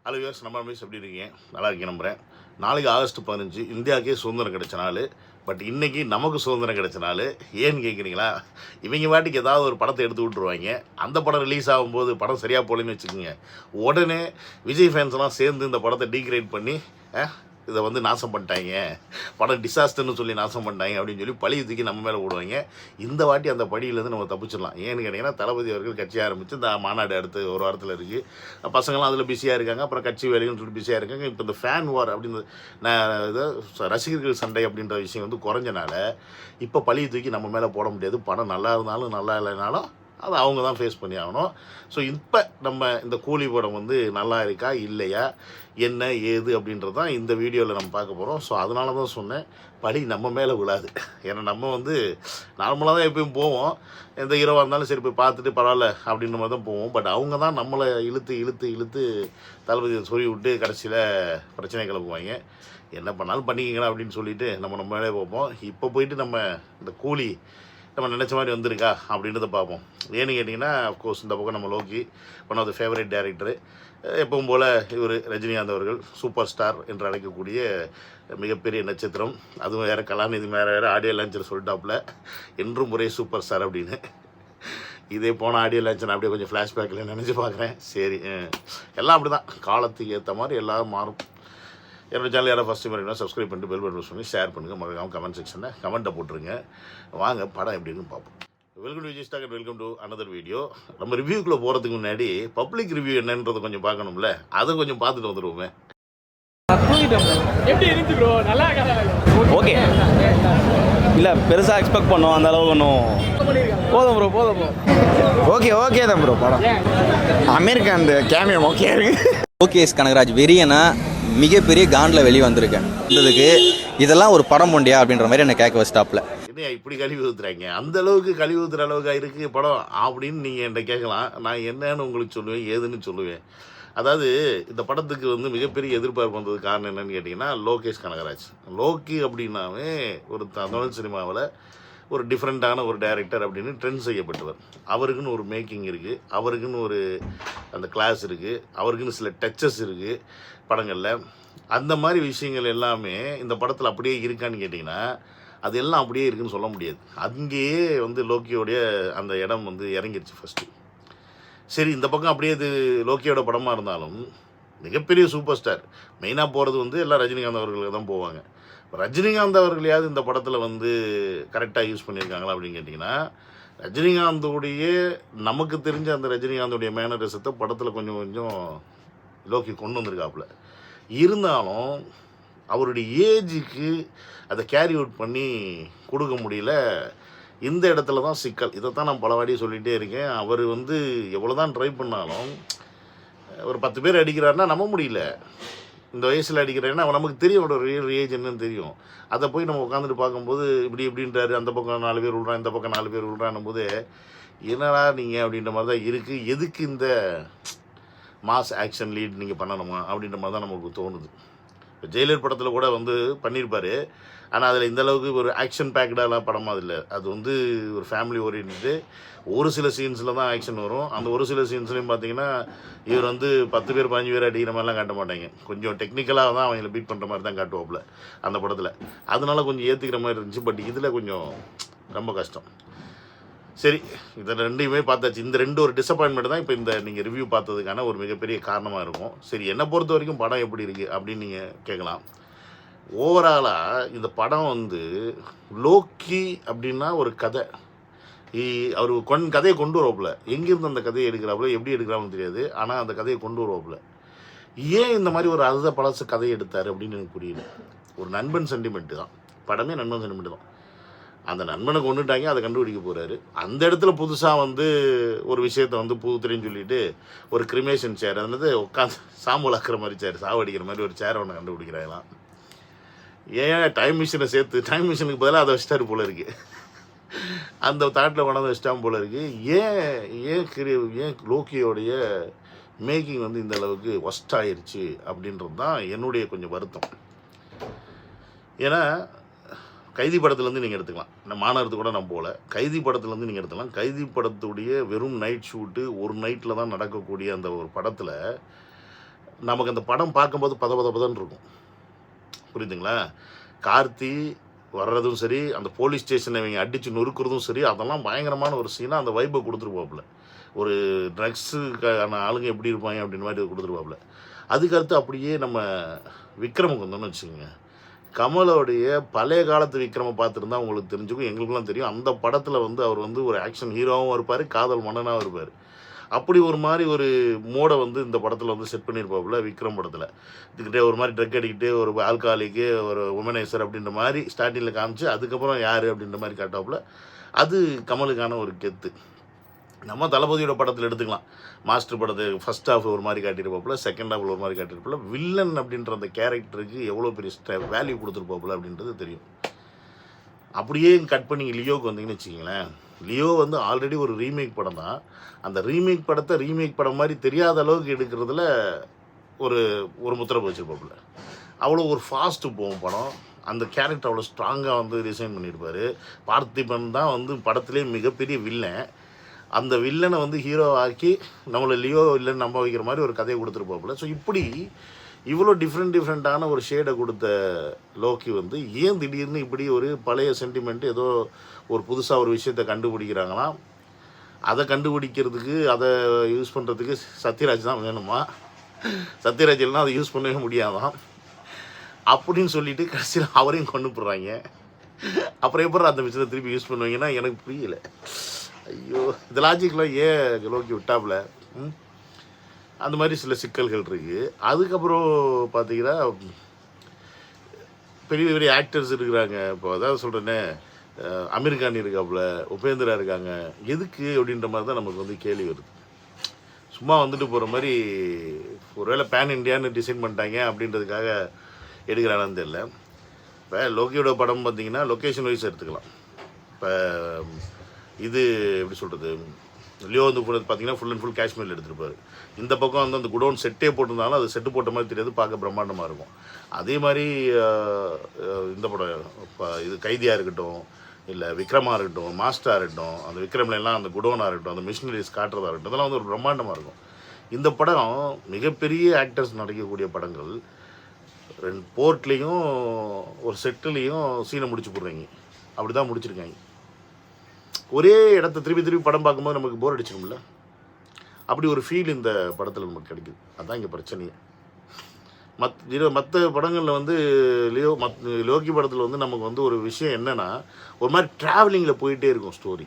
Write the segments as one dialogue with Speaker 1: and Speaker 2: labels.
Speaker 1: Hello viewers, நம்ம miss எப்படி இருக்கீங்க? நல்லா இருக்கீங்க நம்புகிறேன். நாளைக்கு ஆகஸ்ட் 15 இந்தியாவுக்கே சுதந்திரம் கிடைச்ச நாள். பட் இன்றைக்கி நமக்கு சுதந்திரம் கிடைச்ச நாள். ஏன்னு கேட்குறீங்களா? இவங்க வாட்டிக்கு ஏதாவது ஒரு படத்தை எடுத்து விட்ருவாங்க. அந்த படம் ரிலீஸ் ஆகும்போது படம் சரியாக போகலன்னு வச்சுக்கோங்க, உடனே விஜய் ஃபேன்ஸ்லாம் சேர்ந்து இந்த படத்தை டீக்ரேட் பண்ணி இதை வந்து நாசம் பண்ணிட்டாங்க, படம் டிசாஸ்டர்னு சொல்லி நாசம் பண்ணிட்டாங்க அப்படின்னு சொல்லி பழி தூக்கி நம்ம மேலே போடுவாங்க. இந்த வாட்டி அந்த படியிலேருந்து நம்ம தப்பிச்சிடலாம். ஏன்னு கேட்டிங்கன்னா, தளபதி அவர்கள் கட்சி ஆரம்பித்து இந்த மாநாடு அடுத்து ஒரு வாரத்தில் இருக்குது. பசங்களாம் அதில் பிஸியாக இருக்காங்க. அப்புறம் கட்சி வேலைன்னு சொல்லி பிஸியாக இருக்காங்க. இப்போ இந்த ஃபேன் வார் அப்படின்னு இதை ரசிகர்கள் சண்டை அப்படின்ற விஷயம் வந்து குறைஞ்சனால இப்போ பழியை தூக்கி நம்ம மேலே போட முடியாது. படம் நல்லா இருந்தாலும் நல்லா இல்லைனாலும் அதை அவங்க தான் ஃபேஸ் பண்ணி ஆகணும். ஸோ இப்போ நம்ம இந்த கூலி படம் வந்து நல்லா இருக்கா இல்லையா, என்ன ஏது அப்படின்றது தான் இந்த வீடியோவில் நம்ம பார்க்க போகிறோம். ஸோ அதனால தான் சொன்னேன், பழி நம்ம மேலே விழாது. ஏன்னா நம்ம வந்து நார்மலாக தான் எப்பயும் போவோம். எந்த ஹீரோவாக இருந்தாலும் சரி போய் பார்த்துட்டு பரவாயில்ல அப்படின்ற மாதிரி தான் போவோம். பட் அவங்க தான் நம்மளை இழுத்து தளபதியை சொல்லி விட்டு கடைசியில் பிரச்சனை கிளப்புவாங்க. என்ன பண்ணாலும் பண்ணிக்கங்களா அப்படின்னு சொல்லிட்டு நம்ம மேலே பார்ப்போம். இப்போ போயிட்டு நம்ம இந்த கூலி நம்ம நினச்ச மாதிரி வந்திருக்கா அப்படின்றத பார்ப்போம். ஏன்னு கேட்டிங்கன்னா, அஃப்கோர்ஸ் இந்த பக்கம் நம்ம Lokki one of the favourite director. எப்பவும் போல் இவர் ரஜினிகாந்த் அவர்கள் சூப்பர் ஸ்டார் என்று அழைக்கக்கூடிய மிகப்பெரிய நட்சத்திரம். அதுவும் வேறு கலாநிதி வேறு ஆடியோ லான்ச்சர் சொல்லிட்டாப்புல, என்றும் ஒரே சூப்பர் ஸ்டார் அப்படின்னு. இதே போன ஆடியோ லான்ச்சர் அப்படியே கொஞ்சம் ஃப்ளாஷ்பேக்கில் நினச்சி பார்க்குறேன். சரி, எல்லாம் அப்படி தான், காலத்துக்கு ஏற்ற மாதிரி எல்லோரும் மாறும். என்னோட சேனல் யாராவது ஃபஸ்ட்டு மாதிரி சப்ஸ்கிரைப் பண்ணிட்டு பெல் பட்டன் ப்ரெஸ் பண்ணி ஷேர் பண்ணுங்கள். மறக்காமல் கமெண்ட் செக்ஷனில் கமெண்ட்டை போட்டுருங்க. வாங்க படம் எப்படின்னு பார்ப்போம். Welcome to Vijay stock, welcome to another video. நம்ம ரிவ்யூக்குள்ளே போகிறதுக்கு முன்னாடி பப்ளிக் ரிவ்யூ என்னன்றதை கொஞ்சம் பார்க்கணும்ல, அதை கொஞ்சம் பார்த்துட்டு வந்துடுவோமே.
Speaker 2: ஓகே, இல்லை பெருசாக எக்ஸ்பெக்ட் பண்ணோம், அந்த அளவுக்கு ஒன்றும் போதும் ப்ரோ.
Speaker 3: ஓகே தான் ப்ரோ. படம் அமெரிக்கா அந்த கேமியோ ஓகே இருக்கு.
Speaker 4: லோகேஷ் கனகராஜ் வெறியனா மிகப்பெரிய காண்டில் வெளியே வந்திருக்கேன். இதுக்கு இதெல்லாம் ஒரு படம் போண்டியா அப்படின்ற மாதிரி என்னை கேட்க வச்சிட்டாப்ல.
Speaker 1: என்ன இப்படி கழுவி ஊற்றுறாங்க, அந்த அளவுக்கு கழுவி ஊற்றுற அளவுக்கு இருக்குது படம் அப்படின்னு நீங்கள் என்கிட்ட கேட்கலாம். நான் என்னன்னு உங்களுக்கு சொல்லுவேன், ஏதுன்னு சொல்லுவேன். அதாவது இந்த படத்துக்கு வந்து மிகப்பெரிய எதிர்பார்ப்பு வந்தது காரணம் என்னன்னு கேட்டிங்கன்னா, லோகேஷ் கனகராஜ். லோக்கி அப்படின்னாவே ஒரு தமிழ் சினிமாவில் ஒரு டிஃப்ரெண்ட்டான ஒரு டைரக்டர் அப்படின்னு ட்ரெண்ட் செய்யப்பட்டவர். அவருக்குன்னு ஒரு மேக்கிங் இருக்குது, அவருக்குன்னு ஒரு அந்த கிளாஸ் இருக்குது, அவருக்குன்னு சில டச்சஸ் இருக்குது படங்களில். அந்த மாதிரி விஷயங்கள் எல்லாமே இந்த படத்தில் அப்படியே இருக்கான்னு கேட்டிங்கன்னா, அது எல்லாம் அப்படியே இருக்குதுன்னு சொல்ல முடியாது. அங்கேயே வந்து லோக்கியோடைய அந்த இடம் வந்து இறங்கிருச்சு ஃபஸ்ட்டு. சரி, இந்த பக்கம் அப்படியே இது லோக்கியோட படமாக இருந்தாலும் மிகப்பெரிய சூப்பர் ஸ்டார் மெயினாக போகிறது வந்து எல்லாம் ரஜினிகாந்த் அவர்களுக்கு தான் போவாங்க. ரஜினிகாந்த் அவர்களையாவது இந்த படத்தில் வந்து கரெக்டாக யூஸ் பண்ணியிருக்காங்களா அப்படின்னு கேட்டிங்கன்னா, ரஜினிகாந்தோடைய நமக்கு தெரிஞ்ச அந்த ரஜினிகாந்தோடைய மேனரிசத்தை படத்தில் கொஞ்சம் லோக்கி கொண்டு வந்திருக்காப்புல. இருந்தாலும் அவருடைய ஏஜுக்கு அதை கேரி அவுட் பண்ணி கொடுக்க முடியல. இந்த இடத்துல தான் சிக்கல். இதைத்தான் நான் பல வாட்டி சொல்லிகிட்டே இருக்கேன். அவர் வந்து எவ்வளோ தான் ட்ரை பண்ணாலும் ஒரு 10 பேர் அடிக்கிறாருன்னா நம்ப முடியல. இந்த வயசில் அடிக்கிறேன்னா நமக்கு தெரியும் அவரோட ரியல் ஏஜ் என்னன்னு தெரியும். அதை போய் நம்ம உட்காந்துட்டு பார்க்கும்போது இப்படின்றாரு, அந்த பக்கம் 4 பேர் விட்றான், இந்த பக்கம் 4 பேர் விட்றான்னும் போது என்னடா நீங்கள் அப்படின்ற மாதிரி தான் இருக்குது. எதுக்கு இந்த மாஸ் ஆக்ஷன் லீட் நீங்கள் பண்ணணுமா அப்படின்ற மாதிரி தான் நமக்கு தோணுது. இப்போ ஜெயிலர் படத்தில் கூட வந்து பண்ணியிருப்பார். ஆனால் அதில் இந்தளவுக்கு ஒரு ஆக்ஷன் பேக்கடாலாம் படமாக இல்லை. அது வந்து ஒரு ஃபேமிலி ஓரியன்ட்டு. ஒரு சில சீன்ஸில் தான் ஆக்ஷன் வரும். அந்த ஒரு சில சீன்ஸ்லையும் பார்த்தீங்கன்னா இவர் வந்து 10 பேர் 15 பேர் அடிக்கிற மாதிரிலாம் காட்ட மாட்டாங்க. கொஞ்சம் டெக்னிக்கலாக தான் அவங்கள பீட் பண்ணுற மாதிரி தான் காட்டுவாப்புல அந்த படத்தில். அதனால கொஞ்சம் ஏற்றுக்கிற மாதிரி இருந்துச்சு. பட் இதில் கொஞ்சம் ரொம்ப கஷ்டம். சரி, இதை ரெண்டையுமே பார்த்தாச்சு. இந்த ரெண்டு ஒரு டிசப்பாயின்மெண்ட் தான் இப்போ இந்த நீங்கள் ரிவ்யூ பார்த்ததுக்கான ஒரு மிகப்பெரிய காரணமாக இருக்கும். சரி, என்னை பொறுத்த வரைக்கும் படம் எப்படி இருக்குது அப்படின்னு நீங்கள் கேட்கலாம். ஓவராலாக இந்த படம் வந்து லோக்கி அப்படின்னா ஒரு கதை, அவர் கதையை கொண்டு வருவாப்புல. எங்கேருந்து அந்த கதையை எடுக்கிறாப்புல, எப்படி எடுக்கிறாப்புன்னு தெரியாது. ஆனால் அந்த கதையை கொண்டு வருவாப்புல. ஏன் இந்த மாதிரி ஒரு அழுத பழசு கதையை எடுத்தார் அப்படின்னு எனக்கு புரியல. ஒரு நண்பன் சென்டிமெண்ட்டு தான் படமே, நண்பன் சென்டிமெண்ட்டு தான். அந்த நண்பனை கொண்டுட்டாங்க, அதை கண்டுபிடிக்க போகிறாரு. அந்த இடத்துல புதுசாக வந்து ஒரு விஷயத்தை வந்து புதுத்துறைன்னு சொல்லிட்டு ஒரு கிரிமேஷன் சேர், அதனால உட்காந்து சாம்பல் ஆக்கிற மாதிரி சேர், சாவடிக்கிற மாதிரி ஒரு சேரை ஒன்று கண்டுபிடிக்கிறாங்களாம். ஏன் டைம் மிஷினை சேர்த்து, டைம் மிஷினுக்கு பதிலாக அதை வச்சிட்டாரு போல இருக்குது. அந்த தாட்டில் கொண்டாந்து வச்சிட்டாம போல இருக்குது. ஏன் லோக்கியோடைய மேக்கிங் வந்து இந்த அளவுக்கு ஒஸ்ட் ஆயிடுச்சு அப்படின்றது தான் என்னுடைய கொஞ்சம் வருத்தம். ஏன்னா கைதி படத்துலேருந்து நீங்கள் எடுத்துக்கலாம், இந்த மாநகரத்துக்கு கூட நான் போகல. கைதி படத்துலேருந்து நீங்கள் எடுத்துக்கலாம். கைதி படத்துடைய வெறும் நைட் ஷூட்டு ஒரு நைட்டில் தான் நடக்கக்கூடிய அந்த ஒரு படத்தில் நமக்கு அந்த படம் பார்க்கும்போது பதன்னு இருக்கும். புரியுதுங்களா? கார்த்தி வர்றதும் சரி, அந்த போலீஸ் ஸ்டேஷனை இவங்க அடித்து நொறுக்கிறதும் சரி, அதெல்லாம் பயங்கரமான ஒரு சீனாக அந்த வைப்பை கொடுத்துருப்பாப்புல. ஒரு ட்ரக்ஸுக்கான ஆளுங்க எப்படி இருப்பாங்க அப்படின்ற மாதிரி கொடுத்துருப்பாப்புல. அதுக்கடுத்து அப்படியே நம்ம விக்ரமுக்கு வந்தோம்னு வச்சுக்கோங்க. கமலோடைய பழைய காலத்து விக்ரமை பார்த்துருந்தா உங்களுக்கு தெரிஞ்சுக்கும், எங்களுக்குலாம் தெரியும். அந்த படத்தில் வந்து அவர் வந்து ஒரு ஆக்ஷன் ஹீரோவும் இருப்பார், காதல் மன்னனாகவும் இருப்பார். அப்படி ஒரு மாதிரி ஒரு மோடை வந்து இந்த படத்தில் வந்து செட் பண்ணியிருப்பாப்புல விக்ரம் படத்தில். இதுக்கிட்டே ஒரு மாதிரி ட்ரக் அடிக்கிட்டு ஒரு ஆல்காலிக்கு ஒரு உமனைசர் அப்படின்ற மாதிரி ஸ்டார்டிங்கில் காமிச்சு அதுக்கப்புறம் யார் அப்படின்ற மாதிரி காட்டாப்புல. அது கமலுக்கான ஒரு கெத்து. நம்ம தளபதியோட படத்தில் எடுத்துக்கலாம். மாஸ்டர் படத்தை ஃபஸ்ட் ஹாஃப் ஒரு மாதிரி காட்டியிருப்பாப்புல, செகண்ட் ஹாஃபில் ஒரு மாதிரி காட்டியிருப்பாப்புல. வில்லன் அப்படின்ற அந்த கேரக்டருக்கு எவ்வளோ பெரிய வேல்யூ கொடுத்துருப்பாப்புல அப்படின்றது தெரியும். அப்படியே கட் பண்ணி லியோவுக்கு வந்தீங்கன்னு வச்சுக்கிங்களேன். லியோ வந்து ஆல்ரெடி ஒரு ரீமேக் படம் தான். அந்த ரீமேக் படத்தை ரீமேக் படம் மாதிரி தெரியாத அளவுக்கு எடுக்கிறதுல ஒரு ஒரு முத்திரை வச்சுருப்பாப்புல. அவ்வளோ ஒரு ஃபாஸ்ட்டு போகும் படம். அந்த கேரக்டர் அவ்வளோ ஸ்ட்ராங்காக வந்து டிசைன் பண்ணியிருப்பார். பார்த்திபன் தான் வந்து படத்திலே மிகப்பெரிய வில்லன். அந்த வில்லனை வந்து ஹீரோ ஆக்கி நம்மளை லியோ இல்லைன்னு நம்ப வைக்கிற மாதிரி ஒரு கதையை கொடுத்துருப்பாப்புல. ஸோ இப்படி இவ்வளோ டிஃப்ரெண்ட்டான ஒரு ஷேடை கொடுத்த லோக்கி வந்து ஏன் திடீர்னு இப்படி ஒரு பழைய சென்டிமெண்ட் ஏதோ ஒரு புதுசாக ஒரு விஷயத்தை கண்டுபிடிக்கிறாங்களாம். அதை கண்டுபிடிக்கிறதுக்கு அதை யூஸ் பண்ணுறதுக்கு சத்யராஜ் தான் வேணுமா? சத்யராஜ் இல்லைனா அதை யூஸ் பண்ணவே முடியாதான் அப்படின்னு சொல்லிட்டு கடைசியில் அவரையும் கொண்டு போடுறாங்க. அப்புறம் எப்படி அந்த விஷயத்தை திருப்பி யூஸ் பண்ணுவீங்கன்னா எனக்கு புரியல. ஐயோ, இந்த லாஜிக்லாம் ஏன் லோக்கி விட்டாப்புல? அந்த மாதிரி சில சிக்கல்கள் இருக்குது. அதுக்கப்புறம் பார்த்தீங்கன்னா பெரிய பெரிய ஆக்டர்ஸ் இருக்கிறாங்க. இப்போ அதாவது சொல்கிறேன்னே, அமீர் கான் இருக்காப்புல, உபேந்திரா இருக்காங்க. எதுக்கு அப்படின்ற மாதிரி தான் நமக்கு வந்து கேள்வி வருது. சும்மா வந்துட்டு போகிற மாதிரி ஒருவேளை பேன் இண்டியான்னு டிசைன் பண்ணிட்டாங்க அப்படின்றதுக்காக எடுக்கிறானான்னு தெரியல. இப்போ லோக்கியோட படம் பார்த்திங்கன்னா லொக்கேஷன் வைஸ் எடுத்துக்கலாம். இப்போ இது எப்படி சொல்கிறது, லியோ வந்து பார்த்தீங்கன்னா ஃபுல் அண்ட் ஃபுல் காஷ்மீரில் எடுத்துருப்பார். இந்த பக்கம் வந்து அந்த குடோன் செட்டே போட்டிருந்தாலும் அது செட்டு போட்ட மாதிரி தெரியாது, பார்க்க பிரம்மாண்டமாக இருக்கும். அதே மாதிரி இந்த படம் இப்போ இது கைதியாக இருக்கட்டும், இல்லை விக்ரமாக இருக்கட்டும், மாஸ்டராக இருக்கட்டும், அந்த விக்ரம்லாம் அந்த குடோனாக இருக்கட்டும், அந்த மிஷினரிஸ் காட்டுறதா இருக்கட்டும், அதெல்லாம் வந்து ஒரு பிரம்மாண்டமாக இருக்கும். இந்த படம் மிகப்பெரிய ஆக்டர்ஸ் நடிக்கக்கூடிய படங்கள். 2 போர்ட்லேயும் ஒரு செட்டுலேயும் சீனை முடிச்சு போடுறீங்க. அப்படி தான் முடிச்சிருக்காங்க. ஒரே இடத்த திருப்பி படம் பார்க்கும்போது நமக்கு போர் அடிச்சிடும்ல. அப்படி ஒரு ஃபீல் இந்த படத்தில் நமக்கு கிடைக்குது. அதுதான் இங்கே பிரச்சனையே. மற்ற படங்களில் வந்து லோக்கி படத்தில் வந்து நமக்கு வந்து ஒரு விஷயம் என்னென்னா, ஒரு மாதிரி ட்ராவலிங்கில் போயிட்டே இருக்கும் ஸ்டோரி.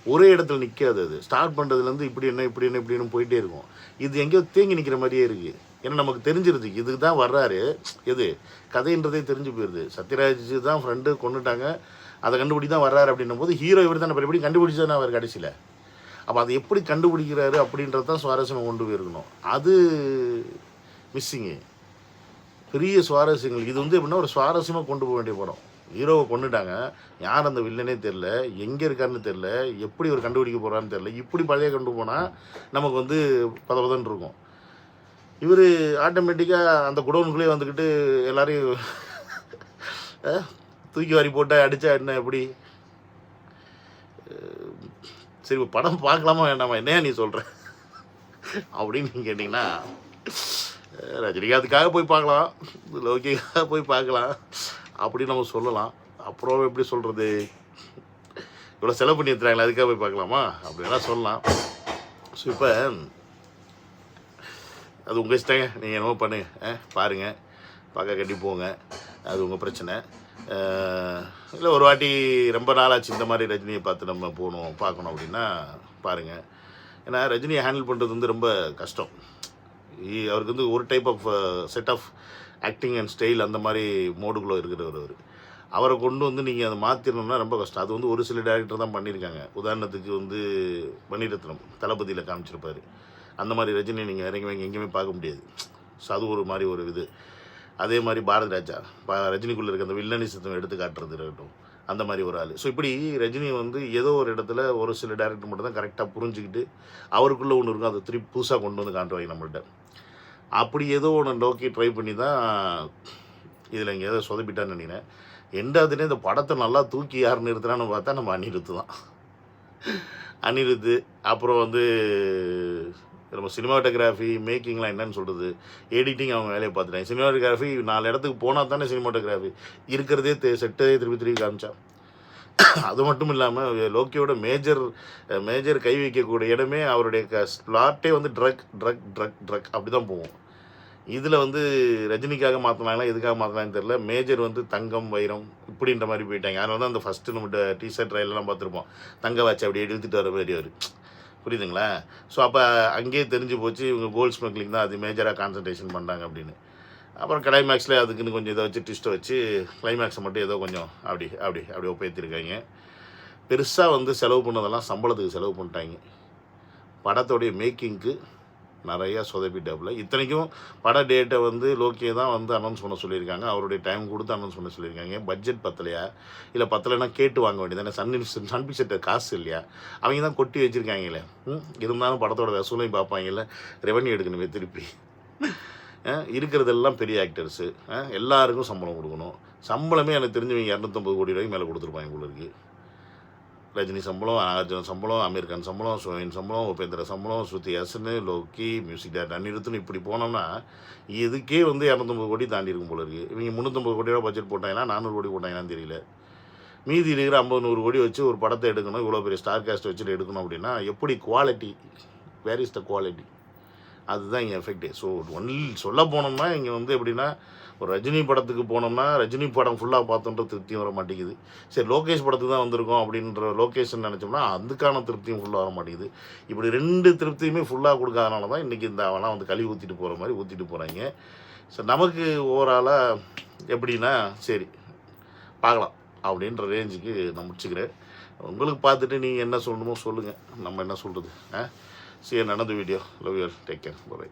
Speaker 1: ஒரே இடத்துல நிற்காது. அது ஸ்டார்ட் பண்ணுறதுலேருந்து இப்படின்னு போயிட்டே இருக்கும். இது எங்கேயோ தேங்கி நிற்கிற மாதிரியே இருக்குது. ஏன்னா நமக்கு தெரிஞ்சிருது இதுக்கு தான் வர்றாரு, எது கதைன்றதே தெரிஞ்சு போயிடுது. சத்யராஜ் தான் ஃப்ரெண்டு கொண்டுட்டாங்க, அதை கண்டுபிடி தான் வர்றாரு அப்படின்னும் போது ஹீரோ இவர் தான் எப்படி கண்டுபிடிச்சதுன்னா அவர் கடைசியில். அப்போ அதை எப்படி கண்டுபிடிக்கிறாரு அப்படின்றது தான் சுவாரஸ்யம் கொண்டு போயிருக்கணும். அது மிஸ்ஸிங்கு. பெரிய சுவாரஸ்யங்கள் இது வந்து எப்படின்னா ஒரு சுவாரஸ்யமாக கொண்டு போக வேண்டிய படம். ஹீரோவை கொண்டுட்டாங்க, யார் அந்த வில்லனே தெரில, எங்கே இருக்காருன்னு தெரில, எப்படி ஒரு கண்டுபிடிக்க போகிறான்னு தெரில. இப்படி பழைய கொண்டு போனால் நமக்கு வந்து பதன்னு இருக்கும். இவர் ஆட்டோமேட்டிக்காக அந்த குடோனுக்குள்ளே வந்துக்கிட்டு எல்லாரையும் தூக்கி வாரி போட்டால் அடித்தா என்ன எப்படி? சரி, படம் பார்க்கலாமா வேண்டாமா, என்னையா நீ சொல்கிற அப்படின்னு நீங்கள் கேட்டிங்கன்னா, ரஜினிகாந்துக்காக போய் பார்க்கலாம், லோக்கிக்காக போய் பார்க்கலாம் அப்படின்னு நம்ம சொல்லலாம். அப்புறம் எப்படி சொல்கிறது, இவ்வளோ செலவு பண்ணி எடுத்துறாங்களே அதுக்காக போய் பார்க்கலாமா அப்படின்லாம் சொல்லலாம். ஸோ இப்போ அது உங்கள் இஷ்டங்க, நீங்கள் என்னமோ பண்ணுங்க, பாருங்கள், பார்க்க கட்டி போங்க, அது உங்கள் பிரச்சனை. இல்லை ஒரு வாட்டி ரொம்ப நாளாச்சு இந்த மாதிரி ரஜினியை பார்த்து நம்ம பார்க்கணும் அப்படின்னா பாருங்கள். ஏன்னா ரஜினியை ஹேண்டில் பண்ணுறது வந்து ரொம்ப கஷ்டம். அவருக்கு வந்து ஒரு type of set of acting and style அந்த மாதிரி மோடுக்குள்ளே இருக்கிறவர் அவர். அவரை கொண்டு வந்து நீங்கள் அதை மாற்றிடணும்னா ரொம்ப கஷ்டம். அது வந்து ஒரு சில டேரக்டர் தான் பண்ணியிருக்காங்க. உதாரணத்துக்கு வந்து மணிரத்னம் தளபதியில் காமிச்சிருப்பார். அந்த மாதிரி ரஜினியை நீங்கள் இறங்கி எங்கேயுமே பார்க்க முடியாது. ஸோ அது ஒரு மாதிரி ஒரு இது. அதே மாதிரி பாரதி ராஜா ரஜினிக்குள்ளே இருக்க அந்த வில்லனிசத்தை எடுத்து காட்டுறது இருக்கட்டும், அந்த மாதிரி ஒரு ஆள். ஸோ இப்படி ரஜினி வந்து ஏதோ ஒரு இடத்துல ஒரு சில டேரக்டர் மட்டும் தான் கரெக்டாக புரிஞ்சுக்கிட்டு அவருக்குள்ளே ஒன்று இருக்கும், அதை திருப்பி புதுசாக கொண்டு வந்து காட்டுவாங்க நம்மள்கிட்ட. அப்படி ஏதோ ஒன்று நோக்கி ட்ரை பண்ணி தான் இதில் இங்கே ஏதோ சொதப்பிட்டான்னு நினைக்கிறேன். எண்டாவதுனே இந்த படத்தை நல்லா தூக்கி யார் நிறுத்துறான்னு பார்த்தா நம்ம அனிருத்து தான். அனிருத்து அப்புறம் வந்து நம்ம சினிமாட்டோகிராஃபி மேக்கிங்லாம் என்னன்னு சொல்கிறது, எடிட்டிங் அவங்க வேலையை பார்த்துட்டாங்க. சினிமாட்டோகிராஃபி 4 இடத்துக்கு போனால் தானே சினிமாட்டோகிராஃபி இருக்கிறதே செட்டே திருப்பி காமிச்சா. அது மட்டும் இல்லாமல் லோக்கியோட மேஜர் கை வைக்கக்கூடிய இடமே அவருடைய ஸ்லாட்டே வந்து ட்ரக் அப்படி தான் போகும். இதில் வந்து ரஜினிக்காக மாற்றினாங்களா எதுக்காக மாற்றினாங்கன்னு தெரில. மேஜர் வந்து தங்கம் வைரம் இப்படின்ற மாதிரி போயிட்டாங்க. அதனால தான் அந்த ஃபஸ்ட்டு நம்ம டிஷர்ட் ட்ரைலெலாம் பார்த்துருப்போம், தங்க வாட்சி அப்படி எடுத்துகிட்டு வர மாதிரி அவர், புரியுதுங்களா? ஸோ அப்போ அங்கேயே தெரிஞ்சு போச்சு இவங்க கோல்ட் ஸ்மக்லிங் தான் அது மேஜராக கான்சன்ட்ரேஷன் பண்ணுறாங்க அப்படின்னு. அப்புறம் கிளைமேக்ஸில் அதுக்குன்னு கொஞ்சம் இதை வச்சு ட்விஸ்ட்டை வச்சு கிளைமேக்ஸை மட்டும் ஏதோ கொஞ்சம் அப்படி ஒப்பேற்றிருக்காங்க. பெருசாக வந்து செலவு பண்ணதெல்லாம் சம்பளத்துக்கு செலவு பண்ணிட்டாங்க. படத்தோடைய மேக்கிங்க்கு நிறையா சொதப்பிட்டாப்புல. இத்தனைக்கும் பட டேட்டை வந்து லோக்கியை தான் வந்து அனௌன்ஸ் பண்ண சொல்லியிருக்காங்க. அவருடைய டைம் கொடுத்து அனௌன்ஸ் பண்ண சொல்லியிருக்காங்க. பட்ஜெட் பத்தலையா, இல்லை பத்தலைன்னா கேட்டு வாங்க வேண்டியது. சன் பிக்சர்ட்ட காசு இல்லையா, அவங்க தான் கொட்டி வச்சுருக்காங்களே. இருந்தாலும் படத்தோட வசூலையும் பார்ப்பாங்கல்ல, ரெவன்யூ எடுக்கணுமே திருப்பி. இருக்கிறதெல்லாம் பெரிய ஆக்டர்ஸு, எல்லாருக்கும் சம்பளம் கொடுக்கணும். சம்பளமே எனக்கு தெரிஞ்சவங்க 250 கோடி ரூபாய்க்கு மேலே கொடுத்துருப்பாங்க போல இருக்குது. ரஜினி சம்பளம், அர்ஜுன் சம்பளம், அமீர் கான் சம்பளம், சோயின் சம்பளம், உபேந்திர சம்பளம், Shruti Haasan, Loki, music director அனிருத்துன்னு இப்படி போனோம்னா இதுக்கே வந்து 250 கோடி தாண்டி இருக்கும் போல இருக்குது. இவங்க 350 கோடி ரூபா பட்ஜெட் போட்டாங்கன்னா 400 கோடி போட்டாங்கன்னு தெரியல. மீதி இருக்கிற 50-100 கோடி வச்சு ஒரு படத்தை எடுக்கணும், இவ்வளோ பெரிய ஸ்டார் காஸ்ட் வச்சுட்டு எடுக்கணும் அப்படின்னா எப்படி quality, where is the quality? அதுதான் இங்கே எஃபெக்டே. ஸோ ஒன்லி சொல்ல போனோம்னா இங்கே வந்து எப்படின்னா, ஒரு ரஜினி படத்துக்கு போனோம்னா ரஜினி படம் ஃபுல்லாக பார்த்தோன்ற திருப்தியும் வர மாட்டேங்குது. சரி லோகேஷ் படத்துக்கு தான் வந்திருக்கோம் அப்படின்ற லோகேஷன் நினச்சோம்னா அதுக்கான திருப்தியும் ஃபுல்லாக வர மாட்டேங்குது. இப்படி 2 திருப்தியுமே ஃபுல்லாக கொடுக்காதனால தான் இன்றைக்கி இந்த அவெல்லாம் வந்து கழுவி ஊற்றிட்டு போகிற மாதிரி ஊற்றிட்டு போகிறாங்க. ஸோ நமக்கு ஓவராலாக எப்படின்னா சரி பார்க்கலாம் அப்படின்ற ரேஞ்சுக்கு நான் முடிச்சுக்கிறேன். உங்களுக்கு பார்த்துட்டு நீங்கள் என்ன சொல்லணுமோ சொல்லுங்கள், நம்ம என்ன சொல்கிறது. சரி, நடந்த video. Love you, take care, by.